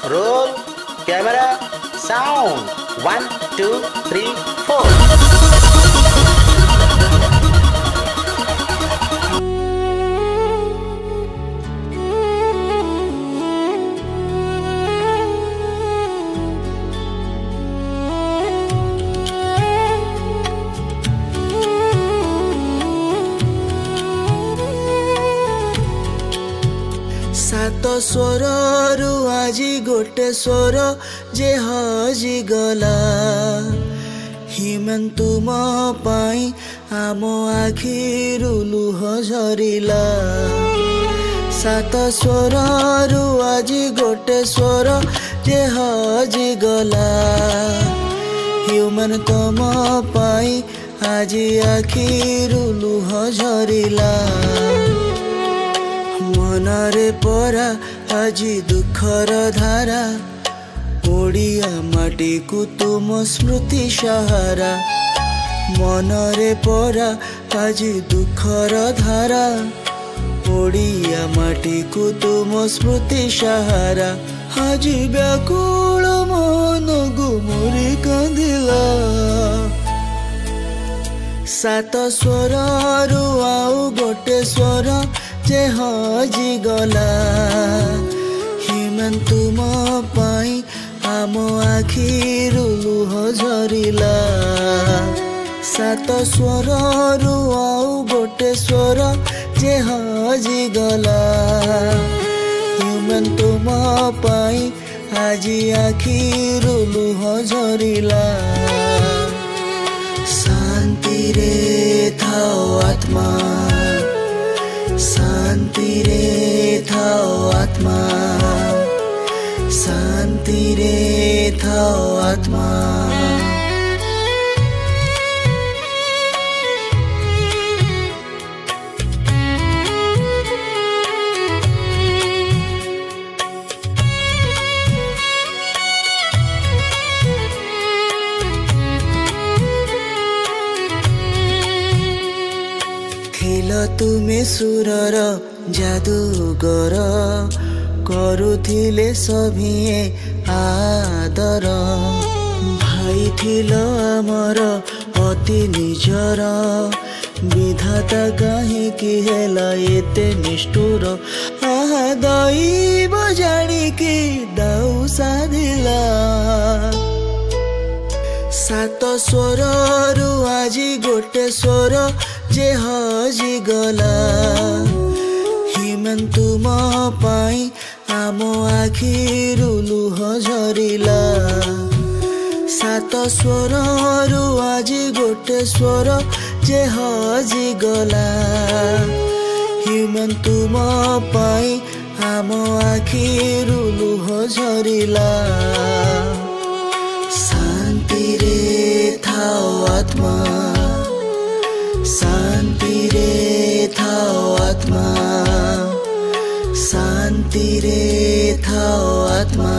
Roll, camera, sound. 1, 2, 3, 4. सात स्वरु आजी गोटे स्वर जे हजी गला हिमेन तुम पाई आम आखिरु लुह झरिला। सात स्वरु आजी गोटे स्वर जे हजी गला हिमेन तुम पाई आजी आखिरु लुह झरिला। मनरे परा आजी दुखर धारा ओडिया माटी को तुम स्मृति सहारा। मनरे परा आजी दुखर धारा ओडिया माटी को तुम स्मृति सहारा। आजी व्याकुल मन गुमुरी कांदिला। सात स्वरु आउ गोटे स्वर जे हजी गला हिमेन तुम पाई आम आखिरु लुह झरिला। सात स्वरु आउ गोटे स्वर जे हजी गला हिमेन तुम पाई आजी आखिरु लुह झरिला। शांति रे थाओ आत्मा, शांति रे थाओ आत्मा, शांति रे थाओ आत्मा। तुमे सुरर जादूगर करुथिले सभिए आदर। भाई थिल आमर अति निजर विधाता काहींकि हेला एते निष्ठुर। आहा दैव जानिकी दाऊ साधिला। सात स्वरु आजी गोटे स्वर जे हजी गला हिमेन तुम पाई आम आखिरु लुह झरिला। सात स्वरु आजी गोटे स्वर जे हजी गला हिमेन तुम पाई आम आखिरु लुह झरिला। शांति रे थाओ आत्मा, शांति रे थाओ आत्मा, शांति रे थाओ आत्मा।